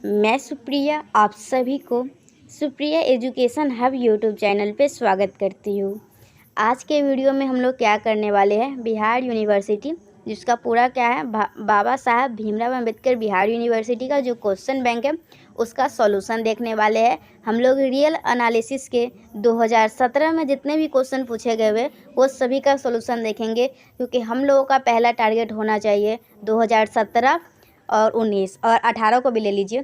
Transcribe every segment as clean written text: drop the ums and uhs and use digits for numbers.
मैं सुप्रिया आप सभी को Supriya education hub YouTube channel पे स्वागत करती हूँ। आज के वीडियो में हम लोग क्या करने वाले हैं, बिहार यूनिवर्सिटी जिसका पूरा क्या है, बाबा साहब भीमराव अंबेडकर बिहार यूनिवर्सिटी का जो क्वेश्चन बैंक है उसका सॉल्यूशन देखने वाले हैं। हम लोग रियल एनालिसिस के 2017 में जितने भी क्वेश्चन पूछे गए हुए वो सभी का सॉल्यूशन देखेंगे, क्योंकि हम लोगों का पहला टारगेट होना चाहिए 2017 और 19 और 18 को भी ले लीजिए,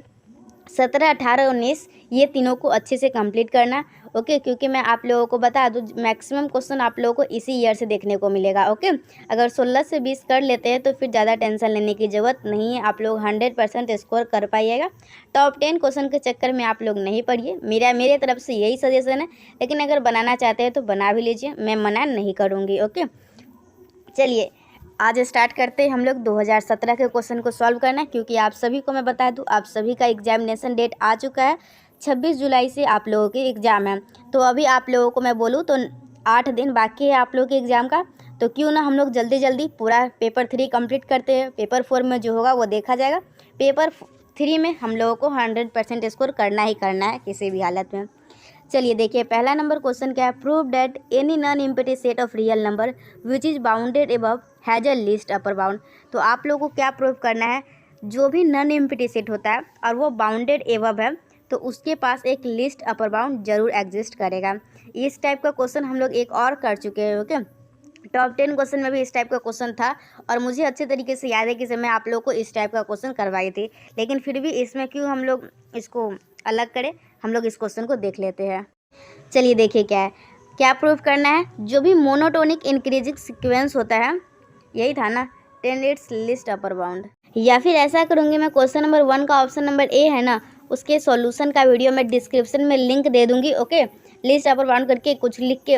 17, 18, 19 ये तीनों को अच्छे से कंप्लीट करना। ओके, क्योंकि मैं आप लोगों को बता दूं मैक्सिमम क्वेश्चन आप लोगों को इसी ईयर से देखने को मिलेगा। ओके, अगर 16 से 20 कर लेते हैं तो फिर ज़्यादा टेंशन लेने की ज़रूरत नहीं है, आप लोग 100% स्कोर कर पाइएगा। टॉप 10 क्वेश्चन के चक्कर में आप लोग नहीं पढ़िए, मेरे तरफ से यही सजेशन है। लेकिन अगर बनाना चाहते हैं तो बना भी लीजिए, मैं मना नहीं करूँगी। ओके, चलिए आज स्टार्ट करते हैं हम लोग 2017 के क्वेश्चन को सॉल्व करना, क्योंकि आप सभी को मैं बता दूं आप सभी का एग्जामिनेशन डेट आ चुका है। 26 जुलाई से आप लोगों के एग्ज़ाम है, तो अभी आप लोगों को मैं बोलूं तो 8 दिन बाकी है आप लोगों के एग्ज़ाम का। तो क्यों ना हम लोग जल्दी जल्दी पूरा पेपर 3 कंप्लीट करते हैं। पेपर 4 में जो होगा वो देखा जाएगा, पेपर 3 में हम लोगों को 100% स्कोर करना ही करना है किसी भी हालत में। चलिए देखिए, पहला नंबर क्वेश्चन क्या है, prove that any non empty set of real number which is bounded above has a list upper bound. तो आप लोगों को क्या प्रूव करना है, जो भी नॉन एम्प्टी सेट होता है और वो बाउंडेड एबव है तो उसके पास एक लिस्ट अपर बाउंड जरूर एग्जिस्ट करेगा। इस टाइप का क्वेश्चन हम लोग एक और कर चुके हैं। ओके, टॉप 10 क्वेश्चन में भी इस टाइप का क्वेश्चन था और मुझे अच्छे तरीके से याद है कि मैं आप लोगों को इस टाइप का क्वेश्चन करवाई थी। लेकिन फिर भी इसमें क्यों हम लोग इसको अलग करें, हम लोग इस क्वेश्चन को देख लेते हैं। चलिए देखिए क्या है, क्या प्रूफ करना है, जो भी मोनोटोनिक इंक्रीजिंग सीक्वेंस होता है, यही था ना, 10 इट्स लिस्ट अपर बाउंड। या फिर ऐसा करूँगी मैं, क्वेश्चन नंबर 1 का ऑप्शन नंबर ए है ना, उसके सॉल्यूशन का वीडियो मैं डिस्क्रिप्शन में लिंक दे दूँगी। ओके, लिस्ट अपर बाउंड करके कुछ लिख के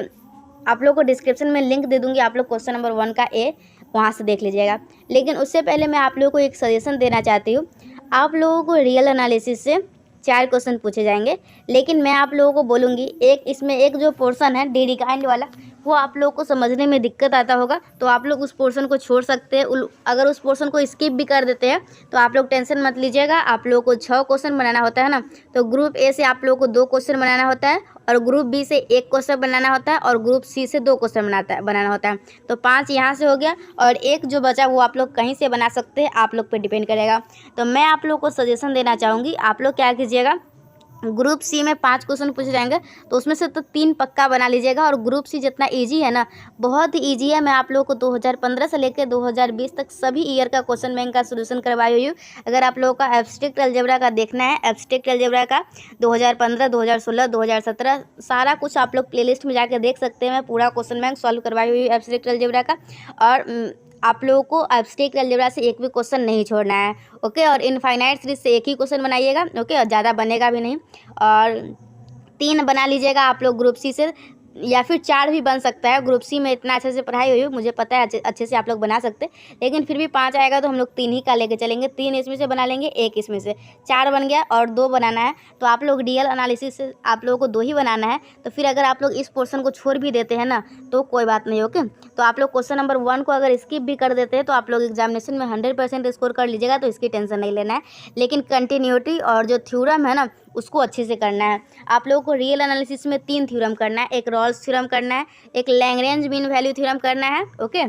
आप लोग को डिस्क्रिप्शन में लिंक दे दूँगी, आप लोग क्वेश्चन नंबर 1 का ए वहाँ से देख लीजिएगा। लेकिन उससे पहले मैं आप लोगों को एक सजेशन देना चाहती हूँ। आप लोगों को रियल एनालिसिस से 4 क्वेश्चन पूछे जाएंगे, लेकिन मैं आप लोगों को बोलूँगी एक जो पोर्शन है डी काइंड वाला, वो आप लोगों को समझने में दिक्कत आता होगा तो आप लोग उस पोर्शन को छोड़ सकते हैं। अगर उस पोर्शन को स्किप भी कर देते हैं तो आप लोग टेंशन मत लीजिएगा। आप लोगों को 6 क्वेश्चन बनाना होता है ना, तो ग्रुप ए से आप लोगों को 2 क्वेश्चन बनाना होता है और ग्रुप बी से 1 क्वेश्चन बनाना होता है और ग्रुप सी से 2 क्वेश्चन बनाना होता है। तो 5 यहाँ से हो गया और एक जो बचा वो आप लोग कहीं से बना सकते हैं, आप लोग पे डिपेंड करेगा। तो मैं आप लोग को सजेशन देना चाहूँगी, आप लोग क्या कीजिएगा, ग्रुप सी में 5 क्वेश्चन पूछे जाएंगे तो उसमें से तो 3 पक्का बना लीजिएगा। और ग्रुप सी जितना इजी है ना, बहुत ही ईजी है। मैं आप लोगों को 2015 से लेकर 2020 तक सभी ईयर का क्वेश्चन बैंक का सोल्यूशन करवाई हुई हूँ। अगर आप लोगों का एब्स्ट्रैक्ट अलजेब्रा का देखना है, एब्स्ट्रैक्ट अलजेब्रा का 2015, 2016, 2017 सारा कुछ आप लोग प्लेलिस्ट में जाकर देख सकते हैं। मैं पूरा क्वेश्चन बैंक सॉल्व करवाई हुई हूँ एब्स्ट्रैक्ट अलजेब्रा का। और आप लोगों को एब्स्ट्रैक्ट अलजेब्रा से एक भी क्वेश्चन नहीं छोड़ना है। ओके, और इनफाइनाइट सीरीज से एक ही क्वेश्चन बनाइएगा। ओके, और ज़्यादा बनेगा भी नहीं, और 3 बना लीजिएगा आप लोग ग्रुप सी से, या फिर 4 भी बन सकता है। ग्रुप सी में इतना अच्छे से पढ़ाई हुई है, मुझे पता है अच्छे से आप लोग बना सकते हैं। लेकिन फिर भी 5 आएगा तो हम लोग 3 ही का लेके चलेंगे, 3 इसमें से बना लेंगे, 1 इसमें से, 4 बन गया और 2 बनाना है। तो आप लोग रियल एनालिसिस से आप लोगों को 2 ही बनाना है। तो फिर अगर आप लोग इस पोर्शन को छोड़ भी देते हैं ना तो कोई बात नहीं। ओके, तो आप लोग क्वेश्चन नंबर 1 को अगर स्किप भी कर देते हैं तो आप लोग एग्जामिनेशन में 100% स्कोर कर लीजिएगा, तो इसकी टेंशन नहीं लेना है। लेकिन कंटिन्यूटी और जो थ्योरम है ना उसको अच्छे से करना है। आप लोगों को रियल एनालिसिस में 3 थ्योरम करना है, एक रॉल्स थ्योरम करना है, एक लैग्रेंज मीन वैल्यू थ्योरम करना है। ओके,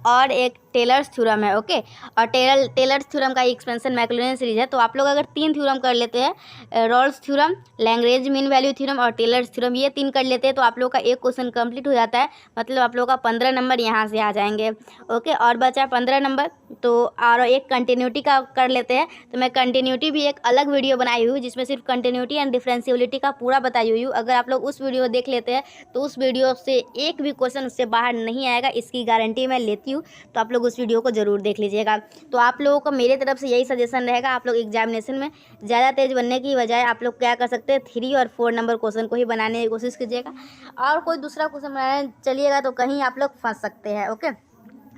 और एक टेलर्स थ्योरम है। ओके, और टेलर्स थ्योरम का एक्सपेंशन मैक्लोरिन सीरीज है। तो आप लोग अगर 3 थ्योरम कर लेते हैं, Rolle's theorem, Lagrange mean value theorem और टेलर्स थ्योरम, ये 3 कर लेते हैं तो आप लोग का एक क्वेश्चन कंप्लीट हो जाता है। मतलब आप लोग का 15 नंबर यहाँ से आ जाएंगे। ओके, और बचा 15 नंबर, तो और एक कंटिन्यूटी का कर लेते हैं। तो मैं कंटिन्यूटी भी एक अलग वीडियो बनाई हुई जिसमें सिर्फ कंटिन्यूटी एंड डिफरेंशिएबिलिटी का पूरा बताई हुई हूँ। अगर आप लोग उस वीडियो देख लेते हैं तो उस वीडियो से एक भी क्वेश्चन उससे बाहर नहीं आएगा, इसकी गारंटी मैं लेती हूँ। तो आप लोग उस वीडियो को जरूर देख लीजिएगा। तो आप लोगों को मेरे तरफ से यही सजेशन रहेगा, आप लोग एग्जामिनेशन में ज़्यादा तेज बनने की बजाय आप लोग क्या कर सकते हैं, 3 और 4 नंबर क्वेश्चन को ही बनाने की कोशिश कीजिएगा। और कोई दूसरा क्वेश्चन बनाने चलिएगा तो कहीं आप लोग फंस सकते हैं। ओके,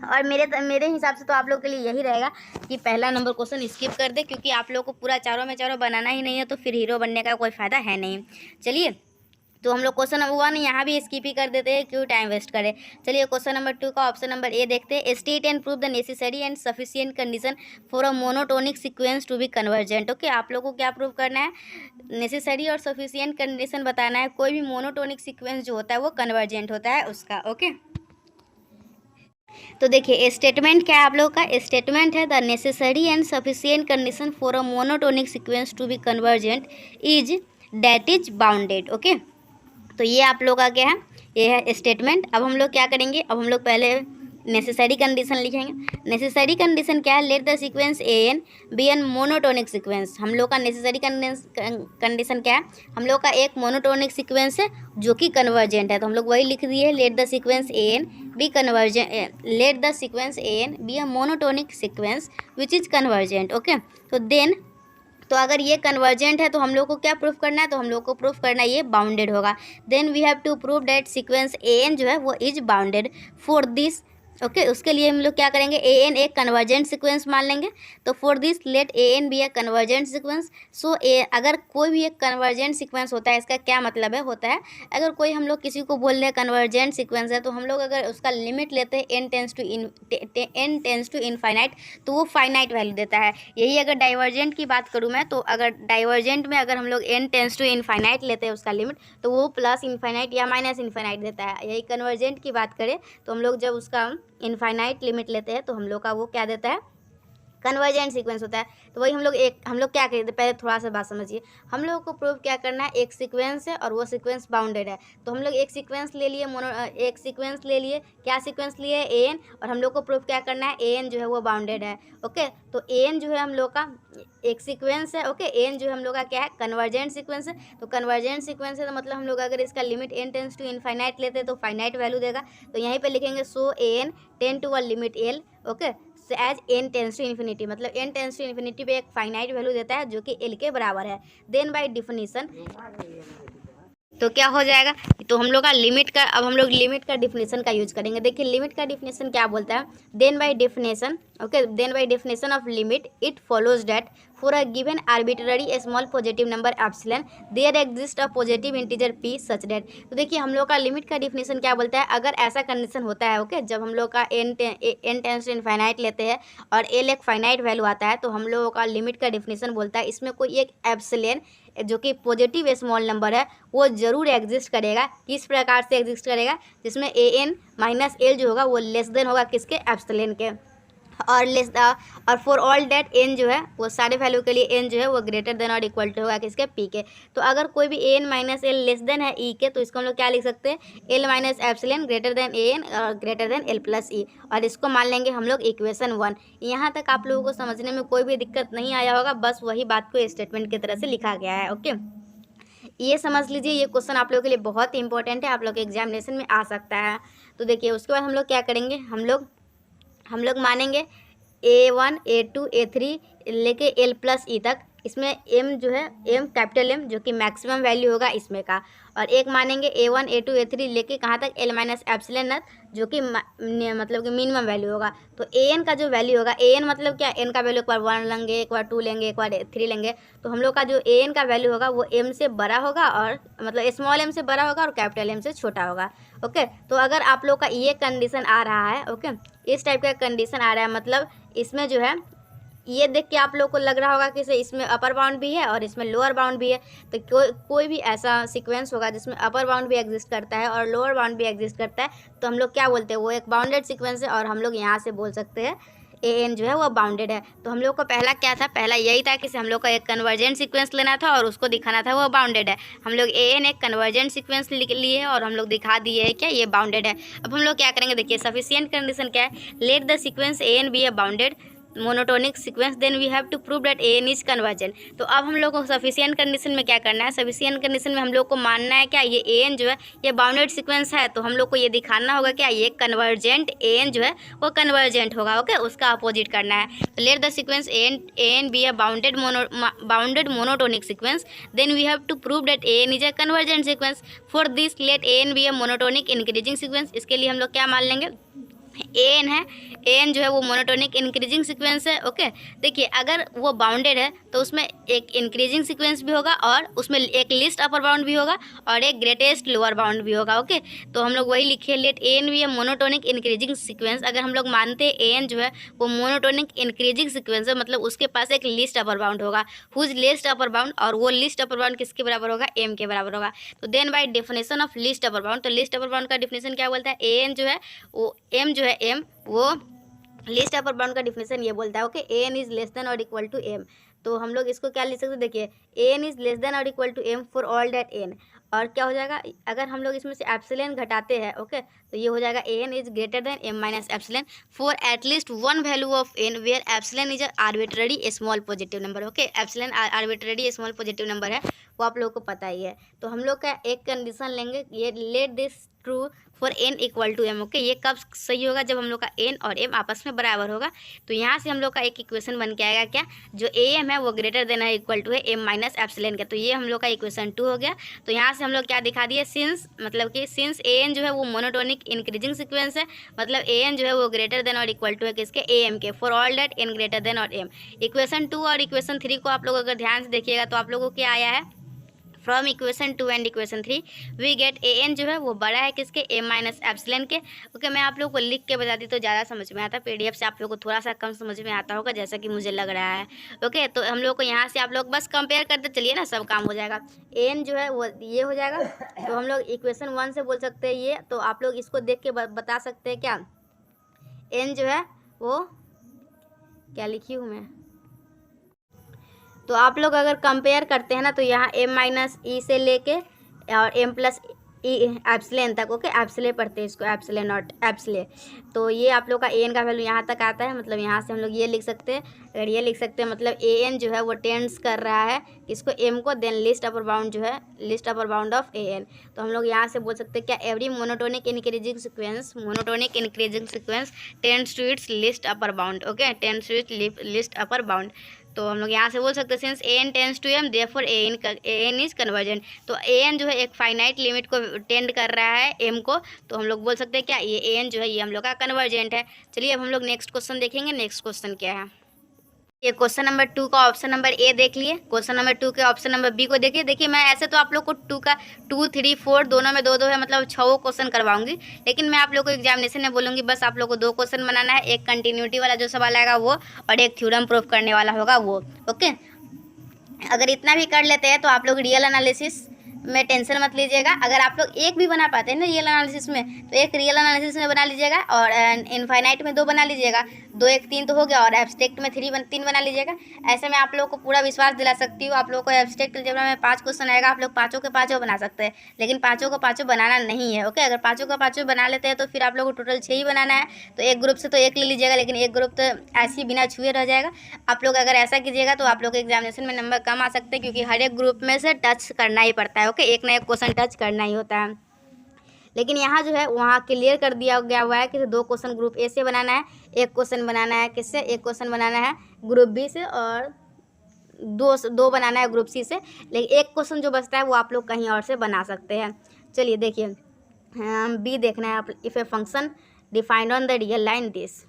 और मेरे हिसाब से तो आप लोग के लिए यही रहेगा कि पहला नंबर क्वेश्चन स्किप कर दे, क्योंकि आप लोग को पूरा चारों में चारों बनाना ही नहीं है, तो फिर हीरो बनने का कोई फ़ायदा है नहीं। चलिए तो हम लोग क्वेश्चन नंबर 1 यहाँ भी स्किप ही कर देते हैं, क्यों टाइम वेस्ट करें। चलिए क्वेश्चन नंबर 2 का ऑप्शन नंबर ए देखते हैं। State and prove the necessary and sufficient condition for a monotonic sequence to be convergent. Okay, आप लोगों को क्या प्रूव करना है, नेसेसरी और सफिशिएंट कंडीशन बताना है। कोई भी मोनोटोनिक सीक्वेंस जो होता है वो कन्वर्जेंट होता है उसका। ओके, तो देखिए स्टेटमेंट क्या है आप लोगों का, स्टेटमेंट है the necessary and sufficient condition for a monotonic sequence to be convergent is that is bounded. Okay, तो ये आप लोग का क्या है, ये है स्टेटमेंट। अब हम लोग क्या करेंगे, अब हम लोग पहले नेसेसरी कंडीशन लिखेंगे। नेसेसरी कंडीशन क्या है, let the sequence a n be an monotonic sequence. हम लोग का नेसेसरी कंडीशन क्या है, हम लोग का एक मोनोटोनिक सीक्वेंस है जो कि कन्वर्जेंट है, तो हम लोग वही लिख दिए, let the sequence a n be convergent, let the sequence a n be a monotonic sequence which is convergent. Okay, तो देन तो अगर ये कन्वर्जेंट है तो हम लोग को क्या प्रूफ करना है, तो हम लोग को प्रूफ करना है ये बाउंडेड होगा। Then we have to prove that sequence a n जो है वो is bounded for this. Okay, उसके लिए हम लोग क्या करेंगे, ए एन एक कन्वर्जेंट सीक्वेंस मान लेंगे। तो for this let a n be a convergent sequence. So अगर कोई भी एक कन्वर्जेंट सीक्वेंस होता है, इसका क्या मतलब है, होता है अगर कोई हम लोग किसी को बोल रहे हैं कन्वर्जेंट सीक्वेंस है, तो हम लोग अगर उसका लिमिट लेते हैं एन टेंस टू इनफाइनाइट, तो वो फाइनाइट वैल्यू देता है। यही अगर डाइवर्जेंट की बात करूँ मैं, तो अगर डाइवर्जेंट में अगर हम लोग एन टेंस टू इनफाइनाइट लेते हैं उसका लिमिट, तो वो प्लस इनफाइनाइट या माइनस इनफाइनाइट देता है। यही कन्वर्जेंट की बात करें तो हम लोग जब उसका इनफाइनाइट लिमिट लेते हैं तो हम लोग का वो क्या देता है, कन्वर्जेंट सीक्वेंस होता है। तो वही हम लोग क्या करें, पहले थोड़ा सा बात समझिए। हम लोगों को प्रूव क्या करना है, एक सीक्वेंस है और वो सीक्वेंस बाउंडेड है। तो हम लोग एक सीक्वेंस ले लिए, एक सीक्वेंस ले लिए, क्या सीक्वेंस लिए, ए एन, और हम लोग को प्रूव क्या करना है, ए एन जो है वो बाउंडेड है। ओके, तो ए एन जो है हम लोग का एक सीक्वेंस है। ओके, ए एन जो है हम लोग का क्या है, कन्वर्जेंट सीक्वेंस है। तो कन्वर्जेंट सीक्वेंस है तो मतलब हम लोग अगर इसका limit n tends to infinite लेते हैं तो फाइनाइट वैल्यू देगा। तो यहीं पे लिखेंगे so a n tend to a limit l. Okay, as n tends to infinity, मतलब एन टेंस टू इन्फिनिटी पे एक फाइनाइट वैल्यू देता है जो कि एल के बराबर है। देन बाय डिफिनीशन तो क्या हो जाएगा, तो हम लोग का लिमिट का, अब हम लोग लिमिट का डिफिनेशन का यूज करेंगे। देखिए लिमिट का डिफिनेशन क्या बोलता है, then by definition. Okay, then by definition of limit it follows that for a given arbitrary small positive number epsilon there exist a positive integer p such that. तो देखिए हम लोग का लिमिट का डिफिनेशन क्या बोलता है, अगर ऐसा कंडीशन होता है, ओके, जब हम लोग का एन टेंस टू इनफाइनाइट लेते हैं और एल एक फाइनाइट वैल्यू आता है, तो हम लोगों का लिमिट का डिफिनेशन बोलता है इसमें कोई एक एप्सिलॉन जो कि पॉजिटिव स्मॉल नंबर है वो जरूर एग्जिस्ट करेगा। किस प्रकार से एग्जिस्ट करेगा, जिसमें ए एन माइनस एल जो होगा वो लेस देन होगा किसके, एप्सिलॉन के, और फॉर ऑल डेट एन जो है वो सारे वैल्यू के लिए एन जो है वो ग्रेटर देन और इक्वल टू होगा किसके, पी के। तो अगर कोई भी n minus l less than है ई के, तो इसको हम लोग क्या लिख सकते हैं, l minus epsilon greater than a n और greater than l plus e, और इसको मान लेंगे हम लोग इक्वेशन 1। यहाँ तक आप लोगों को समझने में कोई भी दिक्कत नहीं आया होगा, बस वही बात को स्टेटमेंट की तरह से लिखा गया है। ओके, ये समझ लीजिए, ये क्वेश्चन आप लोगों के लिए बहुत इंपॉर्टेंट है, आप लोग के एग्जामिनेशन में आ सकता है। तो देखिए उसके बाद हम लोग क्या करेंगे, हम लोग मानेंगे A1 A2 A3 लेके L प्लस ई तक, इसमें M जो है M कैपिटल M जो कि मैक्सिमम वैल्यू होगा इसमें का, और एक मानेंगे A1 A2 A3 लेके कहाँ तक, L माइनस एप्सिलॉन जो कि मतलब कि मिनिमम वैल्यू होगा। तो AN का जो वैल्यू होगा, AN मतलब क्या, N का वैल्यू एक बार 1 लेंगे, एक बार 2 लेंगे, एक बार 3 लेंगे, तो हम लोग का जो AN का वैल्यू होगा वो M से बड़ा होगा, और मतलब स्मॉल m से बड़ा होगा और कैपिटल M से छोटा होगा। ओके, तो अगर आप लोग का ये कंडीशन आ रहा है, ओके, इस टाइप का कंडीशन आ रहा है, मतलब इसमें जो है ये देख के आप लोग को लग रहा होगा कि इसमें अपर बाउंड भी है और इसमें लोअर बाउंड भी है। तो कोई भी ऐसा सीक्वेंस होगा जिसमें अपर बाउंड भी एग्जिस्ट करता है और लोअर बाउंड भी एग्जिस्ट करता है, तो हम लोग क्या बोलते हैं, वो एक बाउंडेड सीक्वेंस है, और हम लोग यहाँ से बोल सकते हैं ए एन जो है वो बाउंडेड है। तो हम लोग का पहला क्या था, पहला यही था कि हम लोग का एक कन्वर्जेंट सीक्वेंस लेना था और उसको दिखाना था वो बाउंडेड है। हम लोग ए एन एक कन्वर्जेंट सीक्वेंस लिख लिए और हम लोग दिखा दिए है क्या ये बाउंडेड है। अब हम लोग क्या करेंगे, देखिए सफिशिएंट कंडीशन क्या है, let the sequence a n be a bounded monotonic sequence, then we have to prove that a n is convergent. तो अब हम लोग को सफिशिएंट कंडीशन में क्या करना है, सफिशिएंट कंडीशन में हम लोग को मानना है क्या, ये ए एन जो है ये बाउंडेड सीक्वेंस है, तो हम लोग को ये दिखाना होगा क्या, ये कन्वर्जेंट ए एन जो है वो कन्वर्जेंट होगा। ओके, उसका अपोजिट करना है। तो let the sequence a n be a bounded monotonic sequence, then we have to prove that a n is a convergent sequence. For this let a n be a monotonic increasing sequence, इसके लिए हम लोग क्या मान लेंगे, N है, N जो है वो मोनोटोनिक इंक्रीजिंग सीक्वेंस है। ओके, देखिए अगर वो बाउंडेड है तो उसमें एक इंक्रीजिंग सीक्वेंस भी होगा और उसमें एक लिस्ट अपर बाउंड भी होगा और एक ग्रेटेस्ट लोअर बाउंड भी होगा। ओके, तो हम लोग वही लिखे, लेट एन भी है मोनोटोनिक इंक्रीजिंग सीक्वेंस। अगर हम लोग मानते हैं एन जो है वो मोनोटोनिक इंक्रीजिंग सीक्वेंस है, मतलब उसके पास एक लिस्ट अपर बाउंड होगा, हुज लिस्ट अपर बाउंड, और वो लिस्ट अपर बाउंड किसके बराबर होगा, एम के बराबर होगा। तो then by definition of least upper bound, तो लिस्ट अपर बाउंड का डिफिनेशन क्या बोलता है, एन जो है वो एम जो है एम वो लिस्ट अपर बाउंड का डिफिनेशन ये बोलता है। Okay, N is less than और इक्वल टू एम। तो हम लोग इसको क्या लिख सकते हैं, देखिए एन इज लेस देन और equal to M for all that N. और क्या हो जाएगा, अगर हम लोग इसमें से एप्सिलॉन घटाते हैं, ओके, तो ये हो जाएगा n is greater than m minus epsilon for at least one value of n where epsilon is arbitrary small positive number. Okay, epsilon arbitrary small positive number है, वो आप लोगों को पता ही है। तो हम लोग का एक कंडीशन लेंगे, ये let this true for n equal to m. Okay, ये कब सही होगा, जब हम लोग का एन और एम आपस में बराबर होगा। तो यहाँ से हम लोग का एक इक्वेशन बन के आएगा, क्या, जो ए एम है वो ग्रेटर देन है इक्वल टू है एम माइनस एप्सिलॉन का। तो ये हम लोग का इक्वेशन 2 हो गया। तो यहाँ से हम लोग क्या दिखा दिए, सिंस मतलब कि सिंस ए एन जो है वो मोनोटोनिक इंक्रीजिंग सीक्वेंस है, मतलब ए एन जो है वो ग्रेटर देन और इक्वल टू है किसके, ए एम के, for all that n greater than और एम। इक्वेशन 2 और इक्वेशन 3 को आप लोग अगर ध्यान से देखिएगा तो आप लोगों को क्या आया है, from equation 2 and equation 3 we get a n जो है वो बड़ा है किसके, एम माइनस एप्सिलॉन के। ओके, मैं आप लोगों को लिख के बता दी तो ज़्यादा समझ में आता, पीडीएफ से आप लोगों को थोड़ा सा कम समझ में आता होगा जैसा कि मुझे लग रहा है। ओके, तो हम लोग को यहाँ से आप लोग बस कंपेयर करते चलिए ना, सब काम हो जाएगा। एन जो है वो ये हो जाएगा, तो हम लोग इक्वेशन 1 से बोल सकते हैं ये, तो आप लोग इसको देख के बता सकते हैं क्या, एन जो है वो क्या लिखी हूँ मैं, तो आप लोग अगर कंपेयर करते हैं ना तो यहाँ एम माइनस ई से लेके और एम प्लस ई एप्सिलॉन तक। ओके, एप्सिलॉन पढ़ते हैं इसको, एप्सिलॉन नॉट एप्सिलॉन। तो ये आप लोग का ए एन का वैल्यू यहाँ तक आता है, मतलब यहाँ से हम लोग ये लिख सकते हैं, अगर ये लिख सकते हैं मतलब ए एन जो है वो टेंड्स कर रहा है इसको एम को, देन लिस्ट अपर बाउंड जो है least upper bound of a n. तो हम लोग यहाँ से बोल सकते हैं क्या, every monotonic increasing sequence tends to its least upper bound. Okay, tends to its least upper bound. तो हम लोग यहाँ से बोल सकते हैं since a n tends to m therefore a n is convergent. तो ए एन जो है एक फाइनाइट लिमिट को टेंड कर रहा है एम को, तो हम लोग बोल सकते हैं क्या, ये ए एन जो है ये हम लोग का कन्वर्जेंट है। चलिए अब हम लोग नेक्स्ट क्वेश्चन देखेंगे। नेक्स्ट क्वेश्चन क्या है, ये क्वेश्चन नंबर 2 का ऑप्शन नंबर ए देख लिए, क्वेश्चन नंबर 2 के ऑप्शन नंबर बी को देखिए। देखिए मैं ऐसे तो आप लोग को 2 का 2, 3, 4 दोनों में 2 है, मतलब 6 क्वेश्चन करवाऊंगी, लेकिन मैं आप लोग को एग्जामिनेशन में बोलूँगी बस आप लोग को 2 क्वेश्चन बनाना है, एक कंटिन्यूटी वाला जो सवाल आएगा वो, और एक थ्योरम प्रूफ करने वाला होगा वो। ओके, अगर इतना भी कर लेते हैं तो आप लोग रियल एनालिसिस में टेंशन मत लीजिएगा। अगर आप लोग एक भी बना पाते हैं ना रियल एनालिसिस में, तो एक रियल एनालिसिस में बना लीजिएगा, और इनफाइनाइट में 2 बना लीजिएगा, 2 1 3 तो हो गया, और एब्स्ट्रैक्ट में 3 बना लीजिएगा। ऐसे में आप लोगों को पूरा विश्वास दिला सकती हूँ। आप लोगों को एब्स्ट्रैक्ट अलजेब्रा में 5 क्वेश्चन आएगा, आप लोग 5 के 5 बना सकते हैं, लेकिन 5 को 5 बनाना नहीं है। ओके, अगर 5 का 5 बना लेते हैं तो फिर आप लोग को टोटल 6 ही बनाना है, तो एक ग्रुप से तो 1 ले लीजिएगा, लेकिन एक ग्रुप तो ऐसे ही बिना छुए रह जाएगा। आप लोग अगर ऐसा कीजिएगा तो आप लोग एग्जामिनेशन में नंबर कम आ सकते हैं, क्योंकि हर एक ग्रुप में से टच करना ही पड़ता है। ओके, एक ना एक क्वेश्चन टच करना ही होता है, लेकिन यहाँ जो है वहाँ क्लियर कर दिया गया हुआ है कि 2 क्वेश्चन ग्रुप ए से बनाना है, एक क्वेश्चन बनाना है किससे, एक क्वेश्चन बनाना है ग्रुप बी से, और 2 बनाना है ग्रुप सी से, लेकिन एक क्वेश्चन जो बचता है वो आप लोग कहीं और से बना सकते हैं। चलिए देखिए, बी देखना है आप, if a function defined on the real line this.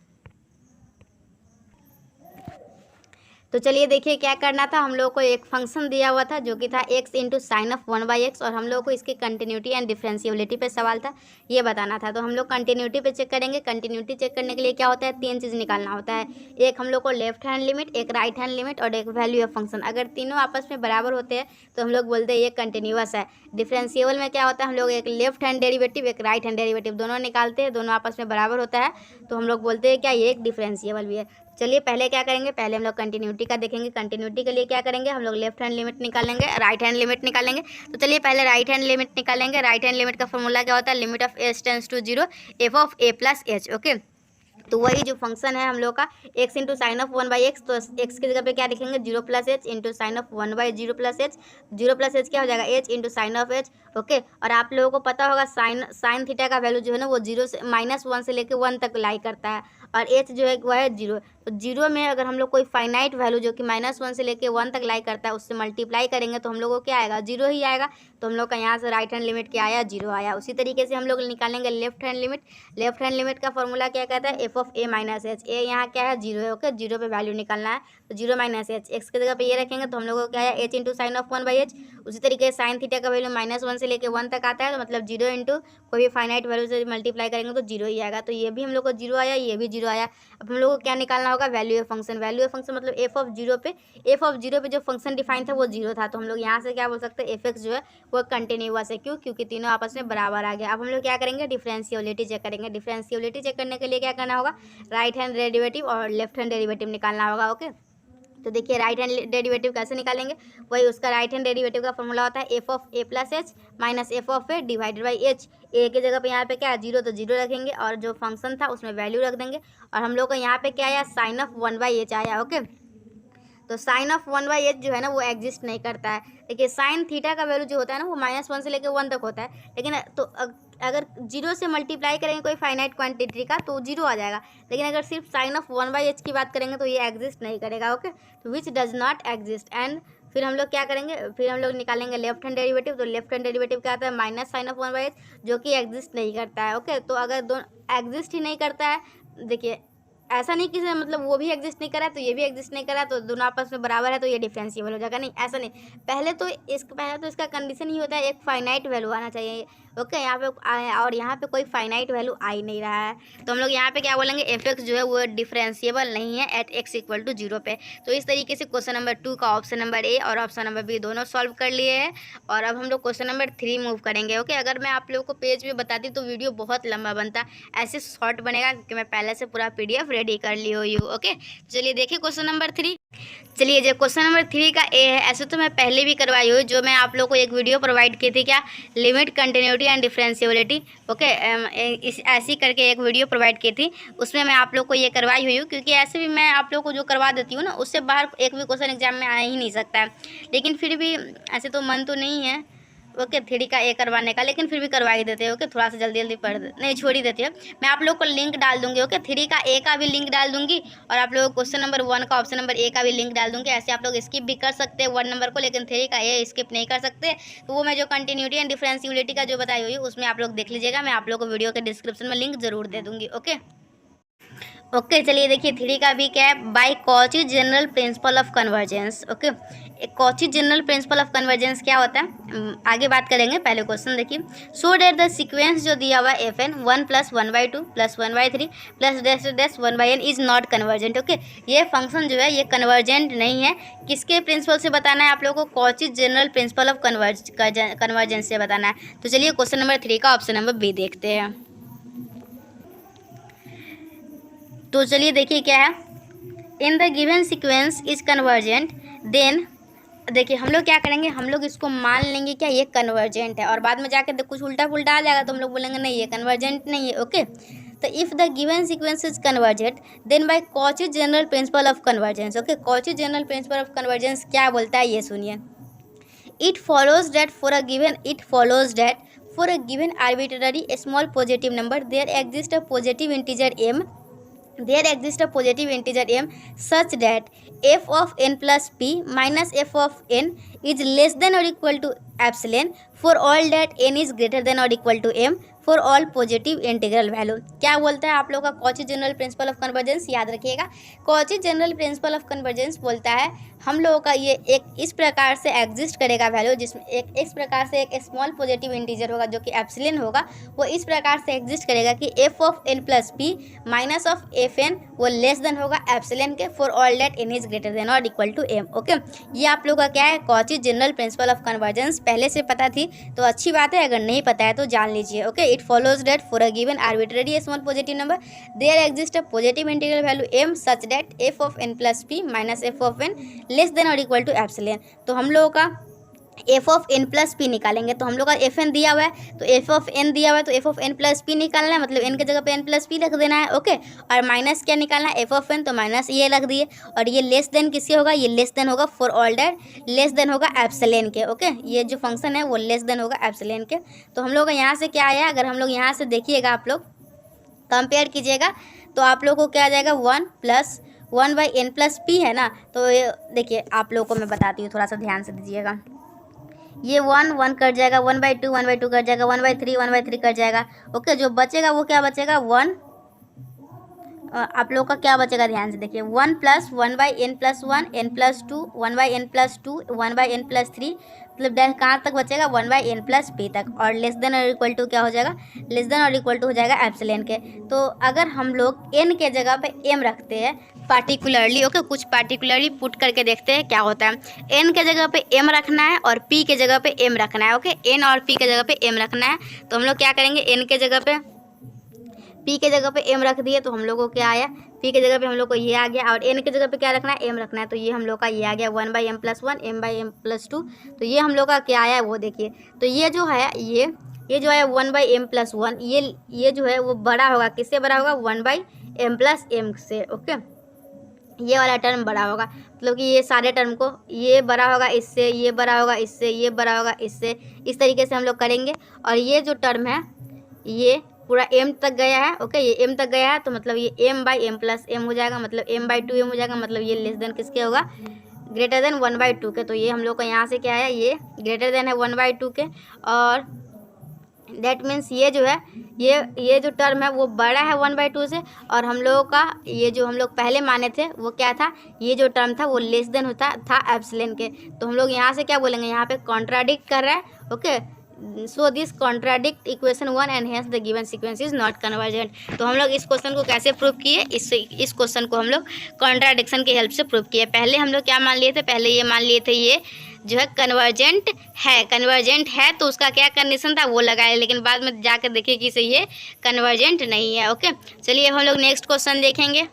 तो चलिए देखिए क्या करना था, हम लोग को एक फंक्शन दिया हुआ था जो कि था x into sine of 1/x, और हम लोग को इसकी कंटिन्यूटी एंड डिफरेंशियबिलिटी पे सवाल था, ये बताना था। तो हम लोग कंटिन्यूटी पे चेक करेंगे। कंटिन्यूटी चेक करने के लिए क्या होता है, 3 चीज़ निकालना होता है, एक हम लोग को लेफ्ट हैंड लिमिट, एक राइट हैंड लिमिट, और एक वैल्यू ऑफ फंक्शन। अगर तीनों आपस में बराबर होते हैं तो हम लोग बोलते हैं ये कंटिन्यूअस है। डिफरेंशिएबल में क्या होता है, हम लोग एक लेफ्ट हैंड डेरिवेटिव एक राइट हैंड डेरिवेटिव दोनों निकालते हैं, दोनों आपस में बराबर होता है, तो हम लोग बोलते हैं क्या ये एक डिफरेंशिएबल भी है। चलिए पहले क्या करेंगे, पहले हम लोग कंटिन्यूटी का देखेंगे। कंटिन्यूटी के लिए क्या करेंगे, हम लोग लेफ्ट हैंड लिमिट निकालेंगे, राइट हैंड लिमिट निकालेंगे। तो चलिए पहले राइट हैंड लिमिट निकालेंगे। राइट हैंड लिमिट का फॉर्मूला क्या होता है, limit of h tends to 0 f of a plus h. Okay, तो वही जो फंक्शन है हम लोग का x into sine of 1/x, तो x की जगह पे क्या लिखेंगे 0 plus H into sine of 1/0 plus H. 0 plus H क्या हो जाएगा h into sine of h। Okay, और आप लोगों को पता होगा साइन थीटा का वैल्यू जो है ना वो 0 से -1 से लेकर 1 तक लाई करता है, और एच जो है वह है 0। तो 0 में अगर हम लोग कोई फाइनाइट वैल्यू जो कि -1 से लेके 1 तक लाई करता है उससे मल्टीप्लाई करेंगे तो हम लोग को क्या आएगा, 0 ही आएगा। तो हम लोग का यहाँ से राइट हैंड लिमिट क्या आया, 0 आया। उसी तरीके से हम लोग निकालेंगे left hand limit. Left hand limit का फॉर्मूला क्या कहता है, f of a minus h. A यहाँ क्या है, 0 है। ओके, 0 पे वैल्यू निकालना है तो 0 माइनस एच, एक्स की जगह पे ये रखेंगे तो हम लोग को क्या है, H into sine of 1/h। उसी तरीके से साइन थीटा का वैल्यू -1 से लेके 1 तक आता है तो मतलब 0 इंटू कोई भी फाइनाइट वैल्यू से मल्टीप्लाई करेंगे तो 0 ही आएगा। तो ये भी हम लोग को 0 आया, ये भी 0 आया। अब हम लोग को क्या निकालना होगा, value of function. Value of function मतलब एफ ऑफ 0 पे जो फंक्शन डिफाइन था वो 0 था। तो हम लोग यहाँ से क्या बोल सकते हैं, एफ एक्स जो है वो कंटिन्यूअस है। क्यों, क्योंकि तीनों आपस में बराबर आ गया। अब हम लोग क्या करेंगे, डिफरेंशियबिलिटी चेक करेंगे। डिफरेंशियबिलिटी चेक करने के लिए क्या करना होगा, राइट हैंड डेरिवेटिव और लेफ्ट हैंड डेरिवेटिव निकालना होगा। ओके, तो देखिए राइट हैंड डेरिवेटिव कैसे निकालेंगे, वही उसका राइट हैंड डेरिवेटिव का फॉर्मूला होता है f of a plus h minus f of a divided by h. A की जगह पे यहाँ पे क्या है, 0, तो 0 रखेंगे और जो फंक्शन था उसमें वैल्यू रख देंगे। और हम लोग को यहाँ पे क्या आया, साइन ऑफ 1/h आया। ओके, तो साइन ऑफ 1/h जो है ना वो एग्जिस्ट नहीं करता है। देखिए साइन थीटा का वैल्यू जो होता है ना वो -1 से लेकर 1 तक होता है। लेकिन तो अगर 0 से मल्टीप्लाई करेंगे कोई फाइनाइट क्वांटिटी का तो 0 आ जाएगा। लेकिन अगर सिर्फ साइन ऑफ 1/h की बात करेंगे तो ये एग्जिस्ट नहीं करेगा। ओके, तो which does not exist. And फिर हम लोग क्या करेंगे, फिर हम लोग निकालेंगे लेफ्ट हैंड डेरिवेटिव। तो लेफ्ट हैंड डेरिवेटिव क्या आता है, माइनस साइन ऑफ 1/h, जो कि एग्जिस्ट नहीं करता है। ओके, तो अगर दोनों एग्जिस्ट ही नहीं करता है, देखिए ऐसा नहीं कि मतलब वो भी एग्जिस्ट नहीं करा तो ये भी एग्जिस्ट नहीं करा तो दोनों आपस में बराबर है तो ये डिफरेंशिएबल हो जाएगा, नहीं ऐसा नहीं। पहले तो इसका कंडीशन ही होता है एक फाइनाइट वैल्यू आना चाहिए। ओके, यहाँ पे और यहाँ पे कोई फाइनाइट वैल्यू आ ही नहीं रहा है तो हम लोग यहाँ पे क्या बोलेंगे, एफ एक्स जो है वो डिफरेंशिएबल नहीं है एट एक्स इक्वल टू 0 पे। तो इस तरीके से क्वेश्चन नंबर 2 का ऑप्शन नंबर ए और ऑप्शन नंबर बी दोनों सॉल्व कर लिए हैं। और अब हम लोग क्वेश्चन नंबर 3 मूव करेंगे। ओके, अगर मैं आप लोगों को पेज में बताती तो वीडियो बहुत लंबा बनता, ऐसे शॉर्ट बनेगा क्योंकि मैं पहले से पूरा PDF रेडी कर ली हुई हूँ। ओके, चलिए देखिए क्वेश्चन नंबर 3। चलिए जो क्वेश्चन नंबर 3 का ए है, ऐसे तो मैं पहले भी करवाई हुई, जो मैं आप लोग को एक वीडियो प्रोवाइड की थी, क्या, limit continuity and differentiability. Okay, इस ऐसी करके एक वीडियो प्रोवाइड की थी, उसमें मैं आप लोग को ये करवाई हुई हूँ। क्योंकि ऐसे भी मैं आप लोग को जो करवा देती हूँ ना उससे बाहर एक भी क्वेश्चन एग्जाम में आ ही नहीं सकता है। लेकिन फिर भी ऐसे तो मन तो नहीं है ओके 3 का ए करवाने का, लेकिन फिर भी करवा ही देते हैं। ओके, थोड़ा सा जल्दी जल्दी पढ़ नहीं छोड़ ही देती है। मैं आप लोग को लिंक डाल दूंगी। ओके, 3 का ए का भी लिंक डाल दूंगी और आप लोग क्वेश्चन नंबर 1 का ऑप्शन नंबर ए का भी लिंक डाल दूंगी। ऐसे आप लोग स्किप भी कर सकते हैं 1 नंबर को, लेकिन 3 का ए स्किप नहीं कर सकते। तो वो मैं जो कंटिन्यूटी एंड डिफरेंशिएबिलिटी का जो बताई हुई उसमें आप लोग देख लीजिएगा। मैं आप लोग को वीडियो के डिस्क्रिप्शन में लिंक जरूर दे दूँगी। ओके, चलिए देखिए 3 का भी क्या है, by Cauchy general principle of convergence. Okay, एक Cauchy general principle of convergence क्या होता है, आगे बात करेंगे। पहले क्वेश्चन देखिए, सो डेट द सीक्वेंस जो दिया हुआ है FN 1 + 1/2 + 1/3 + dash dash 1/n is not convergent. Okay, ये फंक्शन जो है ये कन्वर्जेंट नहीं है। किसके प्रिंसिपल से बताना है आप लोगों को, Cauchy general principle of convergence से बताना है। तो चलिए क्वेश्चन नंबर 3 का ऑप्शन नंबर बी देखते हैं। तो चलिए देखिए क्या है, in the given sequence is convergent then, देखिए हम लोग क्या करेंगे, हम लोग इसको मान लेंगे क्या ये कन्वर्जेंट है, और बाद में जाकर कुछ उल्टा पुल्टा आ जाएगा तो हम लोग बोलेंगे नहीं ये कन्वर्जेंट नहीं है। ओके, तो if the given sequence is convergent then by Cauchy general principle of convergence. Okay, Cauchy general principle of convergence क्या बोलता है ये सुनिए। It follows that for a given arbitrary small positive number there exist a positive integer m such that f of n plus p minus f of n is less than or equal to epsilon for all that n is greater than or equal to m for all positive integral value. क्या बोलता है आप लोग का Cauchy general principle of convergence, याद रखिएगा। Cauchy general principle of convergence बोलता है हम लोगों का ये एक इस प्रकार से एग्जिस्ट करेगा वैल्यू, जिसमें एक इस प्रकार से एक स्मॉल पॉजिटिव इंटीजर होगा जो कि एप्सिलॉन होगा, वो इस प्रकार से एग्जिस्ट करेगा कि f of n plus p minus of f n वो लेस देन होगा एप्सिलॉन के, for all that n is greater than और इक्वल टू m। ओके, ये आप लोग का क्या है, Cauchy general principle of convergence पहले से पता थी तो अच्छी बात है, अगर नहीं पता है तो जान लीजिए। Okay, it follows that for a given arbitrary small positive number there exist a positive integral value m such that f of n plus p minus f of n less than और equal to epsilon. तो हम लोगों का f of n plus p निकालेंगे, तो हम लोग का एफ एन दिया हुआ है तो f ऑफ n दिया हुआ है तो f of n plus P निकालना है, मतलब n की जगह पे n प्लस पी रख देना है। ओके, और माइनस क्या निकालना है, f ऑफ n, तो माइनस ये रख दिए, और ये लेस देन किसके होगा, ये लेस देन होगा for all that, less than होगा एप्सिलॉन के। ओके, ये जो फंक्शन है वो लेस देन होगा एप्सिलॉन के। तो हम लोग का यहाँ से क्या आया, अगर हम लोग यहाँ से देखिएगा, आप लोग कंपेयर कीजिएगा तो आप लोगों को क्या आ जाएगा 1+1/n+p है ना। तो ये देखिए आप लोगों को मैं बताती हूँ, थोड़ा सा ध्यान से दीजिएगा। ये 1 कट जाएगा, 1/2 कट जाएगा, 1/3 कट जाएगा। ओके, जो बचेगा वो क्या बचेगा 1। आप लोग का क्या बचेगा ध्यान से देखिए, 1+1/n+1, n+2, 1/n+2, 1/n+3, मतलब कहाँ तक बचेगा 1/n+p तक। और लेस देन और इक्वल टू क्या हो जाएगा, लेस देन और इक्वल टू हो जाएगा एप्सिलॉन के। तो अगर हम लोग n के जगह पे m रखते हैं पार्टिकुलरली, ओके, कुछ पार्टिकुलरली पुट करके देखते हैं क्या होता है। n के जगह पे m रखना है और p के जगह पे m रखना है। ओके, n और p के जगह पे m रखना है। तो हम लोग क्या करेंगे, n के जगह पे p के जगह पे m रख दिए, तो हम लोग को क्या आया, p के जगह पे हम लोग को ये आ गया, और n के जगह पे क्या रखना है, m रखना है। तो ये हम लोग का ये आ गया 1/m+1, m/m+2। तो ये हम लोग का क्या आया वो देखिए। तो ये जो है ये जो है 1/m+1, ये जो है वो बड़ा होगा, किससे बड़ा होगा 1/m+m से। ओके, ये वाला टर्म बड़ा होगा, मतलब कि ये सारे टर्म को, ये बड़ा होगा इससे, ये बड़ा होगा इससे, ये बड़ा होगा इससे, इस तरीके से हम लोग करेंगे। और ये जो टर्म है ये पूरा m तक गया है। ओके, ये m तक गया है, तो मतलब ये m/m+m हो जाएगा, मतलब m/2m हो जाएगा, मतलब ये लेस देन किसके होगा, ग्रेटर देन 1/2 के। तो ये हम लोग का यहाँ से क्या है, ये ग्रेटर देन है 1/2 के। और दैट मीन्स ये जो है ये जो टर्म है वो बड़ा है 1/2 से। और हम लोगों का ये जो हम लोग पहले माने थे वो क्या था, ये जो टर्म था वो लेस देन होता था एप्सिलॉन के। तो हम लोग यहाँ से क्या बोलेंगे, यहाँ पे कॉन्ट्राडिक्ट कर रहा है। Okay, so this contradict equation 1 and hence the given sequence is not convergent. तो हम लोग इस क्वेश्चन को कैसे प्रूव किए, इस क्वेश्चन को हम लोग कॉन्ट्राडिक्शन की हेल्प से प्रूव किए। पहले हम लोग क्या मान लिए थे, पहले ये मान लिए थे ये जो है कन्वर्जेंट है, तो उसका क्या कंडीशन था वो लगाए, लेकिन बाद में जाकर देखिए कि ये कन्वर्जेंट नहीं है। ओके, चलिए हम लोग नेक्स्ट क्वेश्चन देखेंगे।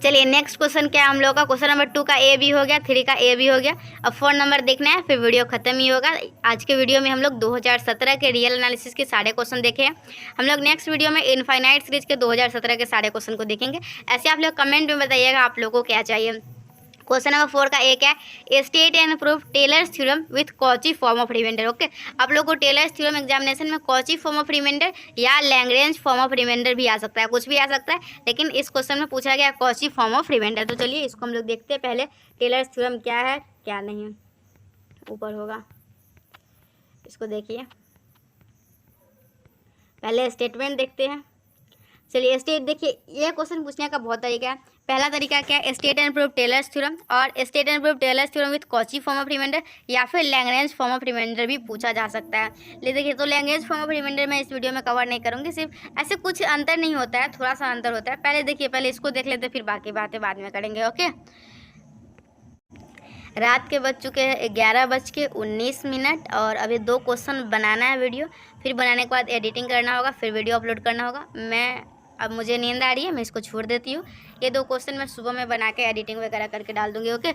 चलिए नेक्स्ट क्वेश्चन क्या है हम लोग का, क्वेश्चन नंबर 2 का ए भी हो गया, 3 का ए भी हो गया। अब 4 नंबर देखना है, फिर वीडियो खत्म ही होगा। आज के वीडियो में हम लोग 2017 के रियल एनालिसिस के सारे क्वेश्चन देखे हैं। हम लोग नेक्स्ट वीडियो में इनफाइनाइट सीरीज के 2017 के सारे क्वेश्चन को देखेंगे। ऐसे आप लोग कमेंट में बताइएगा आप लोगों को क्या चाहिए। क्वेश्चन नंबर 4 का एक है, state and proof Taylor's theorem with Cauchy form of remainder. Okay, आप लोग को टेलर्स थ्योरम एग्जामिनेशन में कॉची फॉर्म ऑफ रिमाइंडर या लैग्रेंज फॉर्म ऑफ रिमाइंडर भी आ सकता है, कुछ भी आ सकता है, लेकिन इस क्वेश्चन में पूछा गया कॉची फॉर्म ऑफ रिमाइंडर। तो चलिए इसको हम लोग देखते हैं पहले, टेलर्स थ्योरम क्या है क्या नहीं। ऊपर होगा, इसको देखिए, पहले स्टेटमेंट देखते हैं। चलिए स्टेट देखिए, ये क्वेश्चन पूछने का बहुत तरीका है। पहला तरीका क्या है, state and proof Taylor's theorem, और state and proof Taylor's theorem with Cauchy form of remainder, या फिर लैग्रेंज फॉर्म ऑफ रिमाइंडर भी पूछा जा सकता है। ले देखिए, तो लैग्रेंज फॉर्म ऑफ रिमाइंडर मैं इस वीडियो में कवर नहीं करूँगी, सिर्फ ऐसे कुछ अंतर नहीं होता है, थोड़ा सा अंतर होता है। पहले देखिए, पहले इसको देख लेते, फिर बाकी बातें बाद में करेंगे। ओके, रात के बज चुके हैं 11:19 और अभी 2 क्वेश्चन बनाना है वीडियो, फिर बनाने के बाद एडिटिंग करना होगा, फिर वीडियो अपलोड करना होगा। अब मुझे नींद आ रही है, मैं इसको छोड़ देती हूँ। ये 2 क्वेश्चन मैं सुबह में बना के एडिटिंग वगैरह करके डाल दूँगी। ओके,